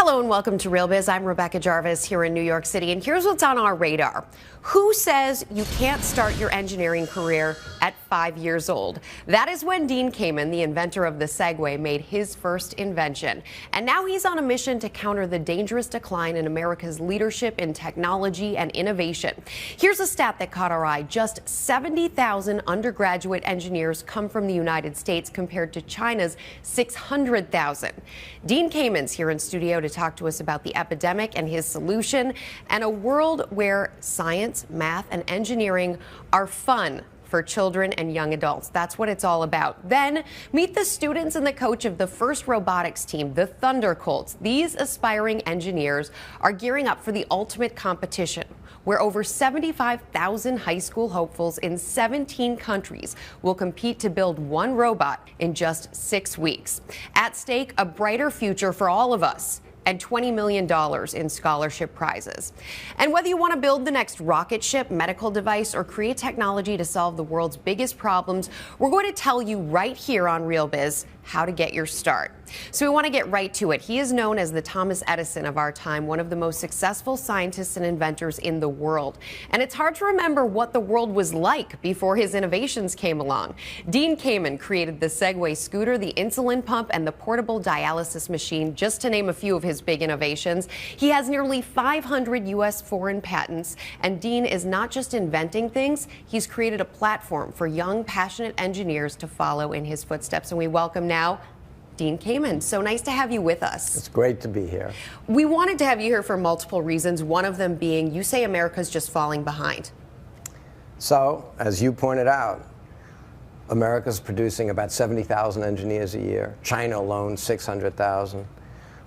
Hello and welcome to Real Biz. I'm Rebecca Jarvis here in New York City, and here's what's on our radar. Who says you can't start your engineering career at 5 years old? That is when Dean Kamen, the inventor of the Segway, made his first invention. And now he's on a mission to counter the dangerous decline in America's leadership in technology and innovation. Here's a stat that caught our eye. Just 70,000 undergraduate engineers come from the United States compared to China's 600,000. Dean Kamen's here in studio to talk to us about the epidemic and his solution, and a world where science, math, and engineering are fun for children and young adults. That's what it's all about. Then meet the students and the coach of the first robotics team, the Thundercolts. These aspiring engineers are gearing up for the ultimate competition, where over 75,000 high school hopefuls in 17 countries will compete to build one robot in just 6 weeks. At stake, a brighter future for all of us, and $20 million in scholarship prizes. And whether you want to build the next rocket ship, medical device, or create technology to solve the world's biggest problems, we're going to tell you right here on Real Biz how to get your start. So we want to get right to it. He is known as the Thomas Edison of our time, one of the most successful scientists and inventors in the world. And it's hard to remember what the world was like before his innovations came along. Dean Kamen created the Segway scooter, the insulin pump, and the portable dialysis machine, just to name a few of his big innovations. He has nearly 500 U.S. foreign patents, and Dean is not just inventing things, he's created a platform for young, passionate engineers to follow in his footsteps. And we welcome now Dean Kamen. So nice to have you with us. It's great to be here. We wanted to have you here for multiple reasons, one of them being you say America's just falling behind. So, as you pointed out, America's producing about 70,000 engineers a year. China alone, 600,000.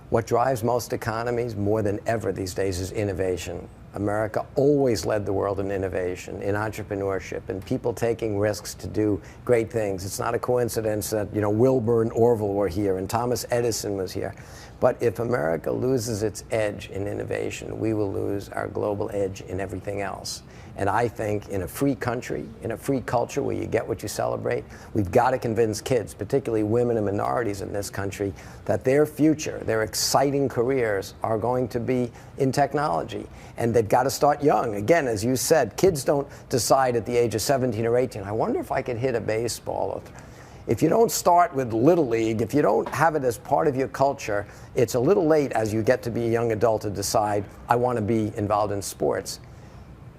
What drives most economies more than ever these days is innovation. America always led the world in innovation, in entrepreneurship, and people taking risks to do great things. It's not a coincidence that, Wilbur and Orville were here and Thomas Edison was here. But if America loses its edge in innovation, we will lose our global edge in everything else. And I think in a free country, in a free culture where you get what you celebrate, we've got to convince kids, particularly women and minorities in this country, that their future, their exciting careers are going to be in technology. And they've got to start young. Again, as you said, kids don't decide at the age of 17 or 18, I wonder if I could hit a baseball. If you don't start with Little League, if you don't have it as part of your culture, it's a little late as you get to be a young adult to decide, I want to be involved in sports.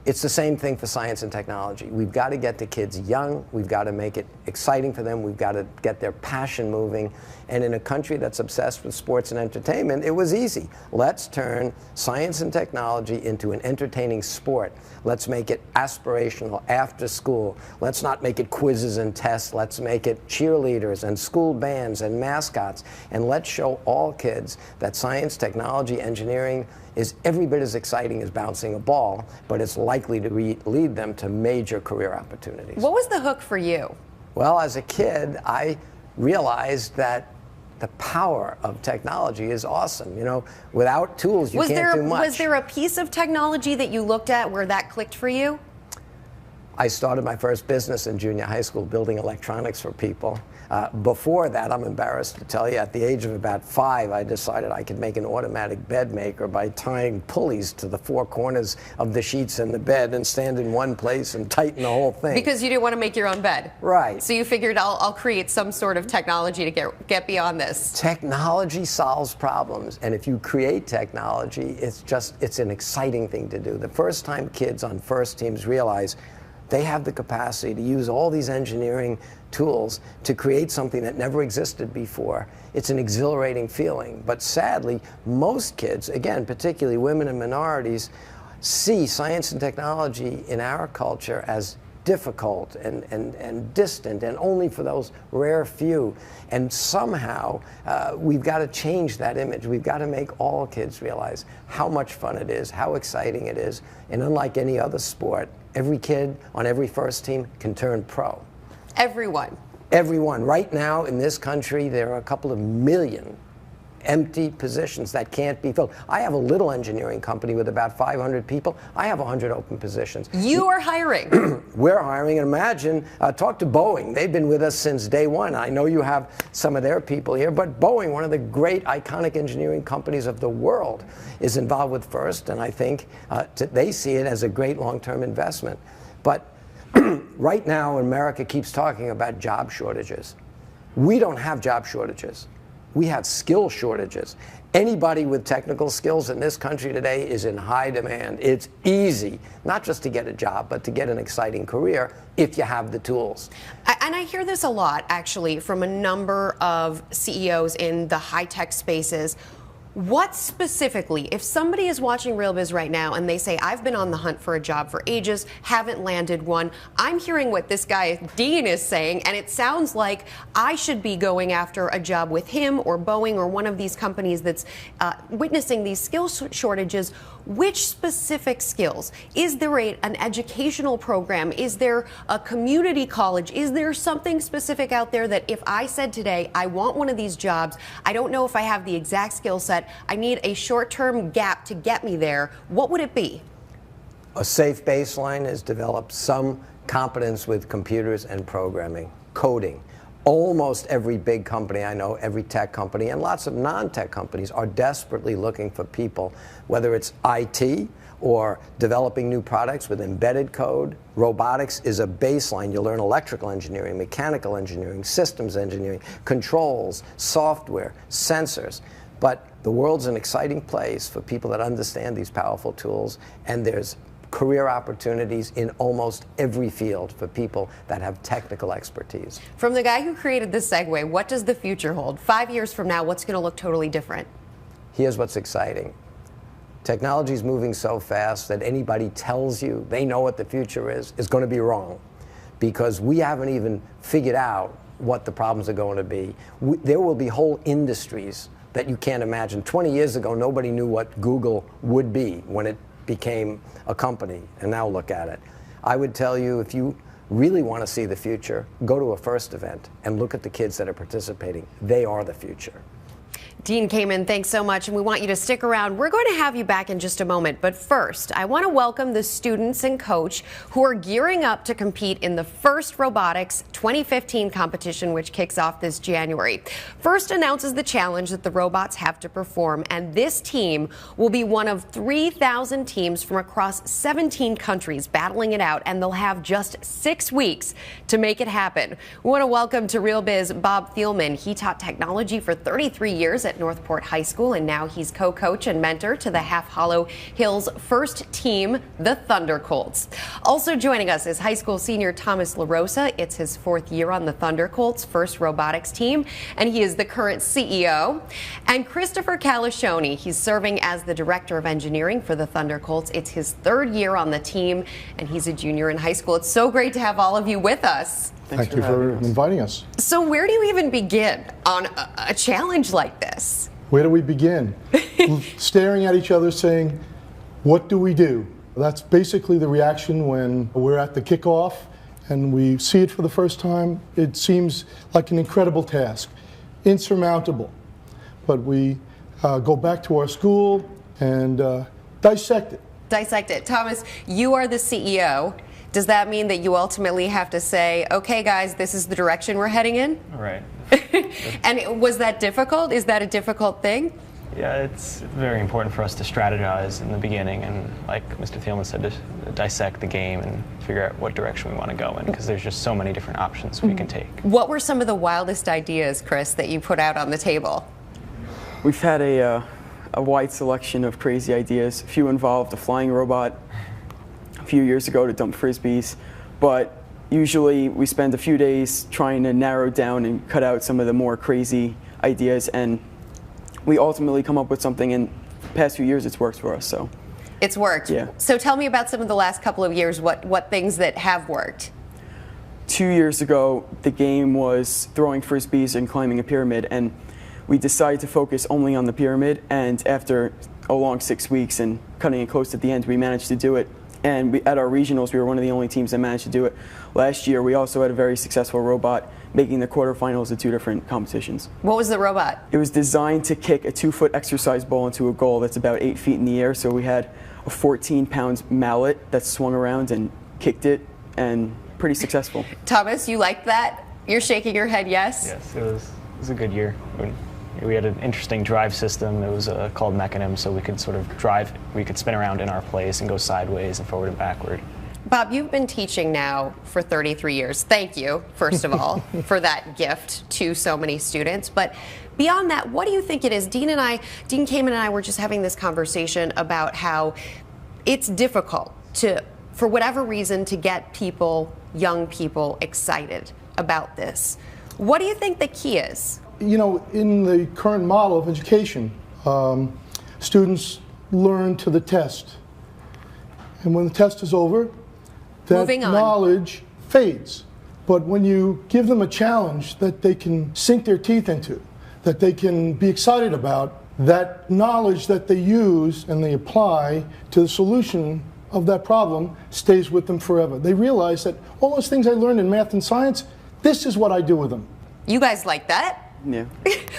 It's the same thing for science and technology. We've got to get the kids young. We've got to make it exciting for them. We've got to get their passion moving. And in a country that's obsessed with sports and entertainment, it was easy. Let's turn science and technology into an entertaining sport. Let's make it aspirational after school. Let's not make it quizzes and tests. Let's make it cheerleaders and school bands and mascots. And let's show all kids that science, technology, engineering is every bit as exciting as bouncing a ball, but it's likely to lead them to major career opportunities. What was the hook for you? Well, as a kid, I realized that the power of technology is awesome. Without tools, you can't do much. Was there a piece of technology that you looked at where that clicked for you? I started my first business in junior high school building electronics for people. Before that, I'm embarrassed to tell you, at the age of about 5, I decided I could make an automatic bed maker by tying pulleys to the 4 corners of the sheets in the bed and stand in one place and tighten the whole thing. Because you didn't want to make your own bed. Right. So you figured I'll create some sort of technology to get beyond this. Technology solves problems, and if you create technology, it's an exciting thing to do. The first time kids on first teams realize they have the capacity to use all these engineering tools to create something that never existed before. It's an exhilarating feeling. But sadly, most kids, again, particularly women and minorities, see science and technology in our culture as difficult and distant and only for those rare few. And somehow we've got to change that image. We've got to make all kids realize how much fun it is, how exciting it is. And unlike any other sport, every kid on every first team can turn pro. Everyone. Everyone. Right now in this country, there are a couple of million empty positions that can't be filled. I have a little engineering company with about 500 people. I have 100 open positions. You are hiring. We're hiring, and imagine, talk to Boeing. They've been with us since day one. I know you have some of their people here, but Boeing, one of the great iconic engineering companies of the world, is involved with FIRST, and I think they see it as a great long-term investment. But right now, America keeps talking about job shortages. We don't have job shortages. We have skill shortages. Anybody with technical skills in this country today is in high demand. It's easy, not just to get a job, but to get an exciting career if you have the tools. And I hear this a lot, actually, from a number of CEOs in the high-tech spaces. What specifically, if somebody is watching RealBiz right now and they say, I've been on the hunt for a job for ages, haven't landed one, I'm hearing what this guy, Dean, is saying, and it sounds like I should be going after a job with him or Boeing or one of these companies that's witnessing these skill shortages. Which specific skills? Is there an educational program? Is there a community college? Is there something specific out there that if I said today, I want one of these jobs, I don't know if I have the exact skill set, I need a short-term gap to get me there, what would it be? A safe baseline is develop some competence with computers and programming, coding. Almost every big company I know, every tech company, and lots of non-tech companies are desperately looking for people, whether it's IT or developing new products with embedded code. Robotics is a baseline. You learn electrical engineering, mechanical engineering, systems engineering, controls, software, sensors. But the world's an exciting place for people that understand these powerful tools, and there's career opportunities in almost every field for people that have technical expertise. From the guy who created this segue, what does the future hold? 5 years from now, what's going to look totally different? Here's what's exciting. Technology is moving so fast that anybody tells you they know what the future is going to be wrong, because we haven't even figured out what the problems are going to be. There will be whole industries that you can't imagine. 20 years ago, nobody knew what Google would be when it became a company, and now look at it. I would tell you, if you really want to see the future, go to a FIRST event and look at the kids that are participating. They are the future. Dean Kamen, thanks so much, and we want you to stick around. We're going to have you back in just a moment, but first, I want to welcome the students and coach who are gearing up to compete in the FIRST Robotics 2015 competition, which kicks off this January. FIRST announces the challenge that the robots have to perform, and this team will be one of 3,000 teams from across 17 countries battling it out, and they'll have just 6 weeks to make it happen. We want to welcome to RealBiz Bob Thielman. He taught technology for 33 years at Northport High School, and now he's co-coach and mentor to the Half Hollow Hills FIRST team, the Thundercolts. Also joining us is high school senior Thomas LaRosa. It's his 4th year on the Thundercolts FIRST Robotics team, and he is the current CEO. And Christopher Calashoni, he's serving as the director of engineering for the Thundercolts. It's his 3rd year on the team, and he's a junior in high school. It's so great to have all of you with us. Thank you for inviting us. So where do you even begin on a challenge like this? Where do we begin? Staring at each other saying, what do we do? That's basically the reaction when we're at the kickoff and we see it for the first time. It seems like an incredible task, insurmountable. But we go back to our school and dissect it. Dissect it. Thomas, you are the CEO. Does that mean that you ultimately have to say, okay, guys, this is the direction we're heading in? Right. And was that difficult? Is that a difficult thing? Yeah, it's very important for us to strategize in the beginning and, like Mr. Thielman said, to dissect the game and figure out what direction we want to go in, because there's just so many different options we can take. What were some of the wildest ideas, Chris, that you put out on the table? We've had a wide selection of crazy ideas. A few involved a flying robot a few years ago to dump frisbees, but usually we spend a few days trying to narrow down and cut out some of the more crazy ideas, and we ultimately come up with something. In the past few years it's worked for us. So it's worked. Yeah. So tell me about some of the last couple of years, what things that have worked. 2 years ago the game was throwing frisbees and climbing a pyramid, and we decided to focus only on the pyramid, and after a long 6 weeks and cutting it close at the end, we managed to do it. And at our regionals, we were one of the only teams that managed to do it. Last year, we also had a very successful robot making the quarterfinals of 2 different competitions. What was the robot? It was designed to kick a 2-foot exercise ball into a goal that's about 8 feet in the air. So we had a 14-pound mallet that swung around and kicked it, and pretty successful. Thomas, you liked that? You're shaking your head yes? Yes, it was a good year. We had an interesting drive system. It was called Mechanism, so we could sort of drive, we could spin around in our place and go sideways and forward and backward. Bob, you've been teaching now for 33 years. Thank you, first of all, for that gift to so many students. But beyond that, what do you think it is? Dean Kamen and I were just having this conversation about how it's difficult for whatever reason, to get young people excited about this. What do you think the key is? You know, in the current model of education, students learn to the test. And when the test is over, that knowledge fades. But when you give them a challenge that they can sink their teeth into, that they can be excited about, that knowledge that they use and they apply to the solution of that problem stays with them forever. They realize that all those things I learned in math and science, this is what I do with them. You guys like that? Yeah.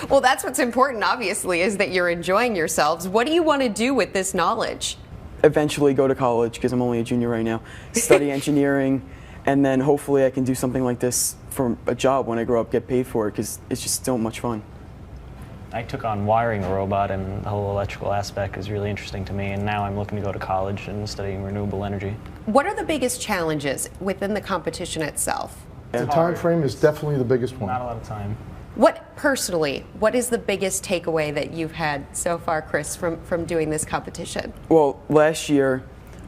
Well, that's what's important, obviously, is that you're enjoying yourselves. What do you want to do with this knowledge? Eventually go to college, because I'm only a junior right now, study engineering, and then hopefully I can do something like this for a job when I grow up, get paid for it, because it's just so much fun. I took on wiring a robot, and the whole electrical aspect is really interesting to me, and now I'm looking to go to college and studying renewable energy. What are the biggest challenges within the competition itself? The time frame is definitely the biggest one. Not a lot of time. What is the biggest takeaway that you've had so far, Chris, from doing this competition? Well, last year,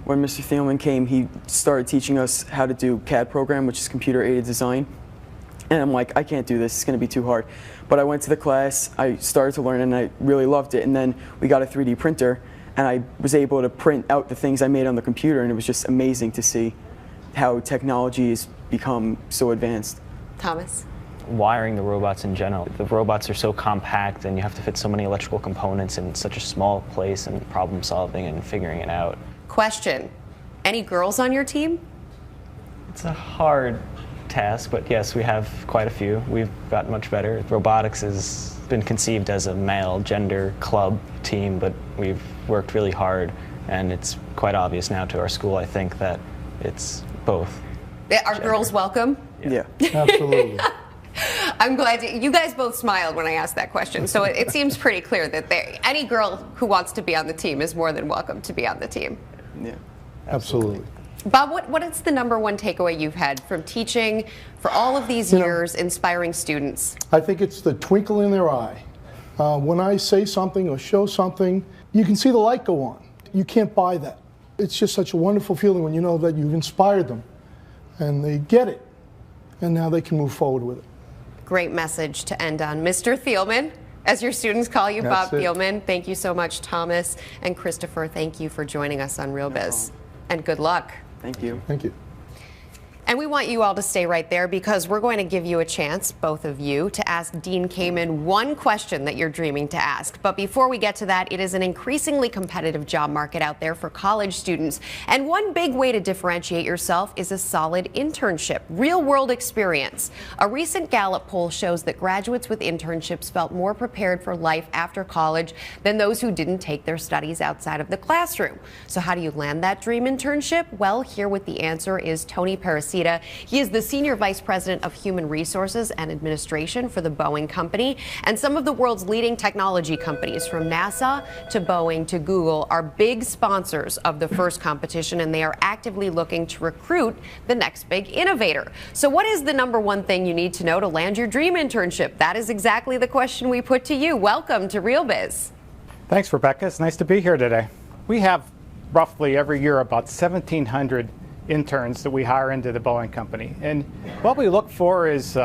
when Mr. Thielman came, he started teaching us how to do CAD program, which is computer-aided design. And I'm like, I can't do this, it's going to be too hard. But I went to the class, I started to learn, and I really loved it. And then we got a 3D printer, and I was able to print out the things I made on the computer, and it was just amazing to see how technology has become so advanced. Thomas? Wiring the robots in general. The robots are so compact, and you have to fit so many electrical components in such a small place, and problem solving and figuring it out. Question, any girls on your team? It's a hard task, but yes, we have quite a few. We've gotten much better. Robotics has been conceived as a male gender club team, but we've worked really hard, and it's quite obvious now to our school, I think, that it's both. Are gender. Girls welcome? Yeah. Absolutely. I'm glad you guys both smiled when I asked that question, so it seems pretty clear that any girl who wants to be on the team is more than welcome to be on the team. Yeah. Absolutely. Bob, what is the number one takeaway you've had from teaching for all of these years, inspiring students? I think it's the twinkle in their eye. When I say something or show something, you can see the light go on. You can't buy that. It's just such a wonderful feeling when you know that you've inspired them and they get it, and now they can move forward with it. Great message to end on. Mr. Thielman, as your students call you, That's Bob it. Thielman, thank you so much. Thomas and Christopher, thank you for joining us on Real Biz. And good luck. Thank you. Thank you. And we want you all to stay right there because we're going to give you a chance, both of you, to ask Dean Kamen one question that you're dreaming to ask. But before we get to that, it is an increasingly competitive job market out there for college students. And one big way to differentiate yourself is a solid internship, real-world experience. A recent Gallup poll shows that graduates with internships felt more prepared for life after college than those who didn't take their studies outside of the classroom. So how do you land that dream internship? Well, here with the answer is Tony Parasita. He is the Senior Vice President of Human Resources and Administration for the Boeing Company. And some of the world's leading technology companies, from NASA to Boeing to Google, are big sponsors of the first competition, and they are actively looking to recruit the next big innovator. So what is the number one thing you need to know to land your dream internship? That is exactly the question we put to you. Welcome to Real Biz. Thanks, Rebecca. It's nice to be here today. We have roughly every year about 1,700 interns that we hire into the Boeing Company. And what we look for is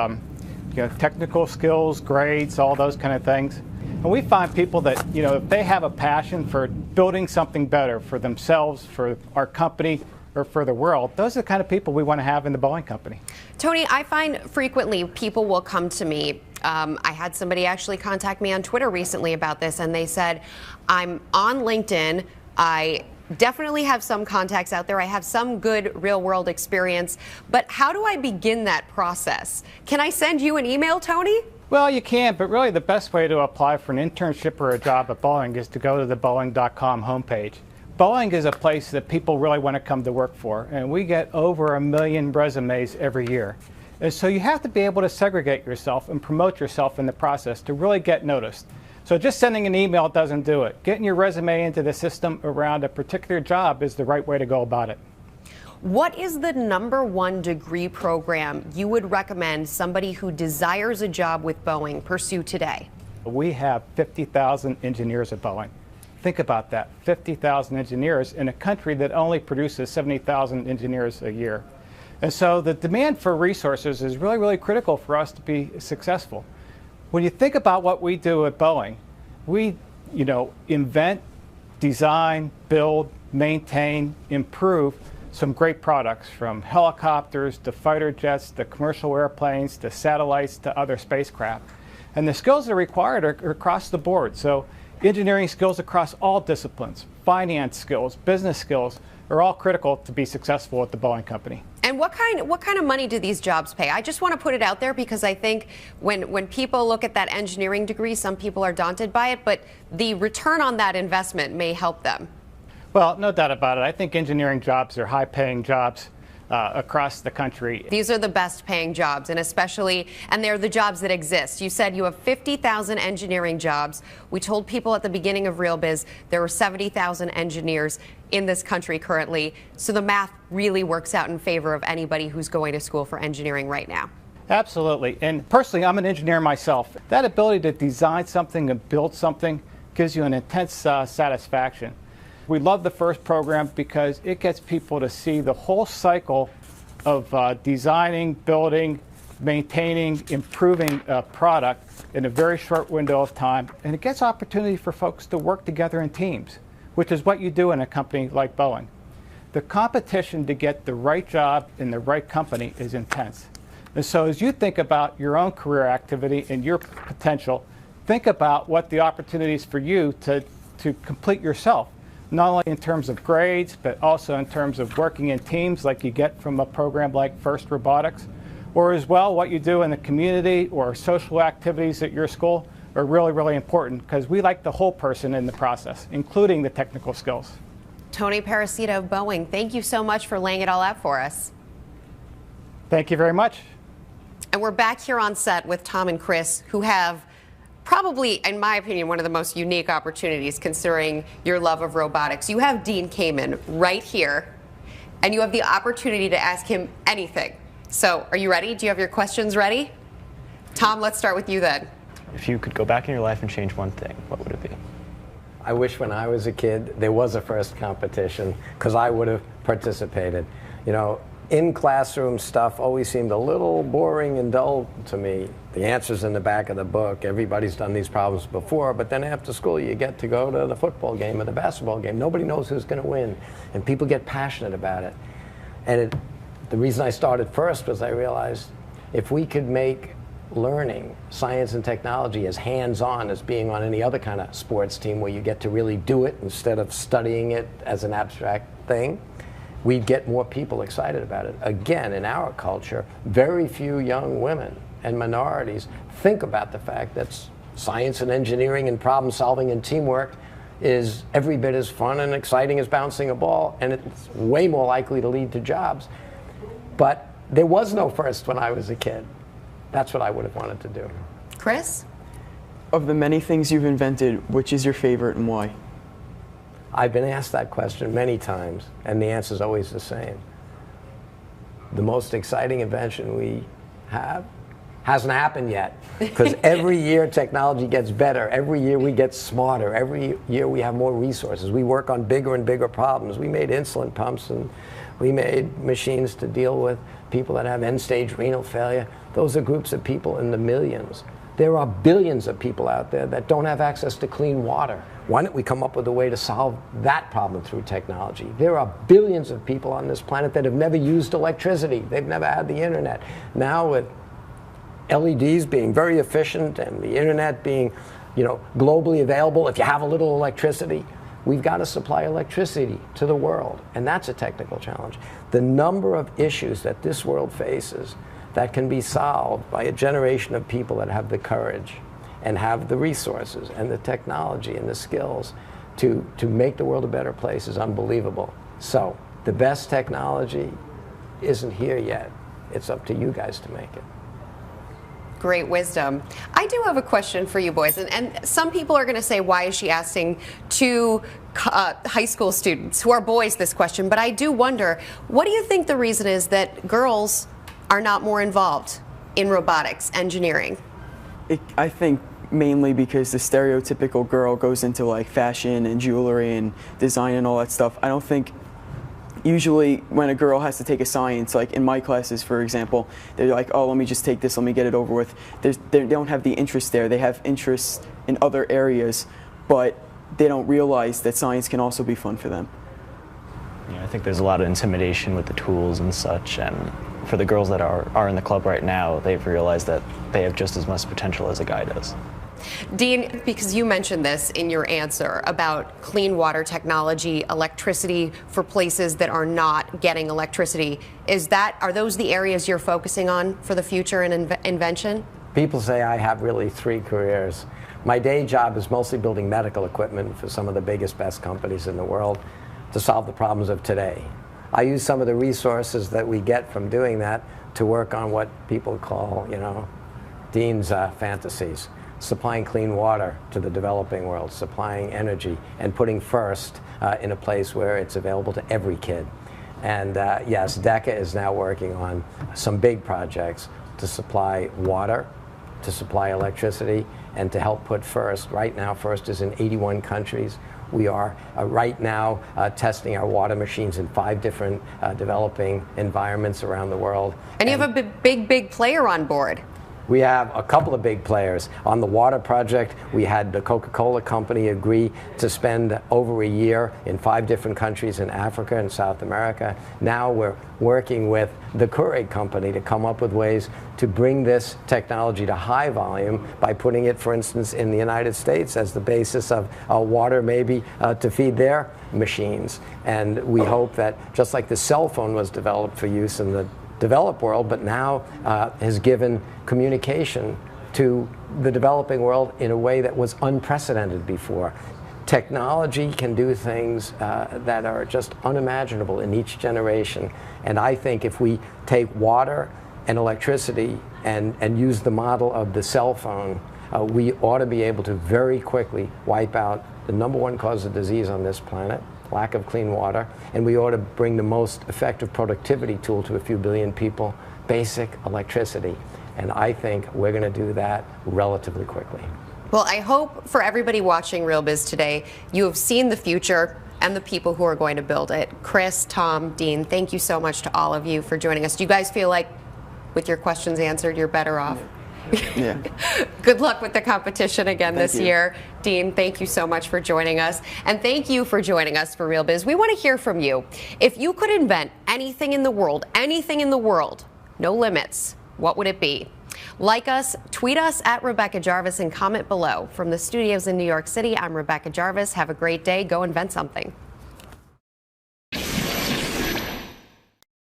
technical skills, grades, all those kind of things. And we find people that, if they have a passion for building something better for themselves, for our company, or for the world, those are the kind of people we want to have in the Boeing Company. Tony, I find frequently people will come to me. I had somebody actually contact me on Twitter recently about this, and they said, I'm on LinkedIn, I definitely have some contacts out there. I have some good real-world experience. But how do I begin that process? Can I send you an email, Tony? Well, you can, but really the best way to apply for an internship or a job at Boeing is to go to the Boeing.com homepage. Boeing is a place that people really want to come to work for, and we get over 1 million resumes every year. And so you have to be able to segregate yourself and promote yourself in the process to really get noticed. So just sending an email doesn't do it. Getting your resume into the system around a particular job is the right way to go about it. What is the #1 degree program you would recommend somebody who desires a job with Boeing pursue today? We have 50,000 engineers at Boeing. Think about that, 50,000 engineers in a country that only produces 70,000 engineers a year. And so the demand for resources is really, really critical for us to be successful. When you think about what we do at Boeing, we invent, design, build, maintain, improve some great products, from helicopters to fighter jets to commercial airplanes to satellites to other spacecraft. And the skills that are required are across the board. So engineering skills across all disciplines, finance skills, business skills are all critical to be successful at the Boeing company. And what kind of money do these jobs pay? I just want to put it out there because I think when people look at that engineering degree, some people are daunted by it, but the return on that investment may help them. Well, no doubt about it. I think engineering jobs are high-paying jobs across the country. These are the best paying jobs, and they're the jobs that exist. You said you have 50,000 engineering jobs. We told people at the beginning of RealBiz there were 70,000 engineers in this country currently. So the math really works out in favor of anybody who's going to school for engineering right now. Absolutely. And personally, I'm an engineer myself. That ability to design something and build something gives you an intense satisfaction. We love the first program because it gets people to see the whole cycle of designing, building, maintaining, improving a product in a very short window of time. And it gets opportunity for folks to work together in teams, which is what you do in a company like Boeing. The competition to get the right job in the right company is intense. And so as you think about your own career activity and your potential, think about what the opportunities for you to complete yourself, not only in terms of grades, but also in terms of working in teams like you get from a program like First Robotics, or as well what you do in the community or social activities at your school are really, really important because we like the whole person in the process, including the technical skills. Tony Parasita of Boeing, thank you so much for laying it all out for us. Thank you very much. And we're back here on set with Tom and Chris, who have probably, in my opinion, one of the most unique opportunities considering your love of robotics. You have Dean Kamen right here, and you have the opportunity to ask him anything. So are you ready? Do you have your questions ready? Tom, let's start with you then. If you could go back in your life and change one thing, what would it be? I wish when I was a kid there was a first competition because I would have participated. In-classroom stuff always seemed a little boring and dull to me. The answer's in the back of the book. Everybody's done these problems before, but then after school you get to go to the football game or the basketball game. Nobody knows who's going to win, and people get passionate about it. And the reason I started first was I realized if we could make learning, science and technology as hands-on as being on any other kind of sports team where you get to really do it instead of studying it as an abstract thing, we'd get more people excited about it. Again, in our culture, very few young women and minorities think about the fact that science and engineering and problem solving and teamwork is every bit as fun and exciting as bouncing a ball, and it's way more likely to lead to jobs. But there was no first when I was a kid. That's what I would have wanted to do. Chris? Of the many things you've invented, which is your favorite and why? I've been asked that question many times, and the answer is always the same. The most exciting invention we have hasn't happened yet, because every year technology gets better. Every year we get smarter. Every year we have more resources. We work on bigger and bigger problems. We made insulin pumps, and we made machines to deal with people that have end-stage renal failure. Those are groups of people in the millions. There are billions of people out there that don't have access to clean water. Why don't we come up with a way to solve that problem through technology? There are billions of people on this planet that have never used electricity. They've never had the internet. Now with LEDs being very efficient and the internet being, globally available, if you have a little electricity, We've got to supply electricity to the world, and that's a technical challenge. The number of issues that this world faces that can be solved by a generation of people that have the courage and have the resources and the technology and the skills to make the world a better place is unbelievable. So the best technology isn't here yet. It's up to you guys to make it. Great wisdom. I do have a question for you boys, and some people are going to say, why is she asking two high school students who are boys this question? But I do wonder, what do you think the reason is that girls are not more involved in robotics engineering? I think mainly because the stereotypical girl goes into like fashion and jewelry and design and all that stuff. I don't think usually when a girl has to take a science, like in my classes, for example, they're like, oh, let me just take this, let me get it over with. They don't have the interest there. They have interests in other areas, but they don't realize that science can also be fun for them. Yeah, I think there's a lot of intimidation with the tools and such, and for the girls that are in the club right now, they've realized that they have just as much potential as a guy does. Dean, because you mentioned this in your answer about clean water technology, electricity for places that are not getting electricity, are those the areas you're focusing on for the future and invention? People say I have really 3 careers. My day job is mostly building medical equipment for some of the biggest, best companies in the world to solve the problems of today. I use some of the resources that we get from doing that to work on what people call, Dean's fantasies. Supplying clean water to the developing world, supplying energy, and putting first in a place where it's available to every kid. And yes, DECA is now working on some big projects to supply water, to supply electricity, and to help put first. Right now, first is in 81 countries. We are right now testing our water machines in 5 different developing environments around the world. And you have a big player on board. We have a couple of big players. On the water project, we had the Coca-Cola company agree to spend over a year in 5 different countries in Africa and South America. Now we're working with the Keurig company to come up with ways to bring this technology to high volume by putting it, for instance, in the United States as the basis of water maybe to feed their machines. And we hope that just like the cell phone was developed for use in the developed world, but now has given communication to the developing world in a way that was unprecedented before. Technology can do things that are just unimaginable in each generation. And I think if we take water and electricity and use the model of the cell phone, we ought to be able to very quickly wipe out the #1 cause of disease on this planet, lack of clean water, and we ought to bring the most effective productivity tool to a few billion people, basic electricity. And I think we're going to do that relatively quickly. Well, I hope for everybody watching Real Biz today, you have seen the future and the people who are going to build it. Chris, Tom, Dean, thank you so much to all of you for joining us. Do you guys feel like with your questions answered, you're better off? Yeah. Good luck with the competition again this year. Dean, thank you so much for joining us. And thank you for joining us for Real Biz. We want to hear from you. If you could invent anything in the world, no limits, what would it be? Like us, tweet us at Rebecca Jarvis and comment below. From the studios in New York City, I'm Rebecca Jarvis. Have a great day. Go invent something.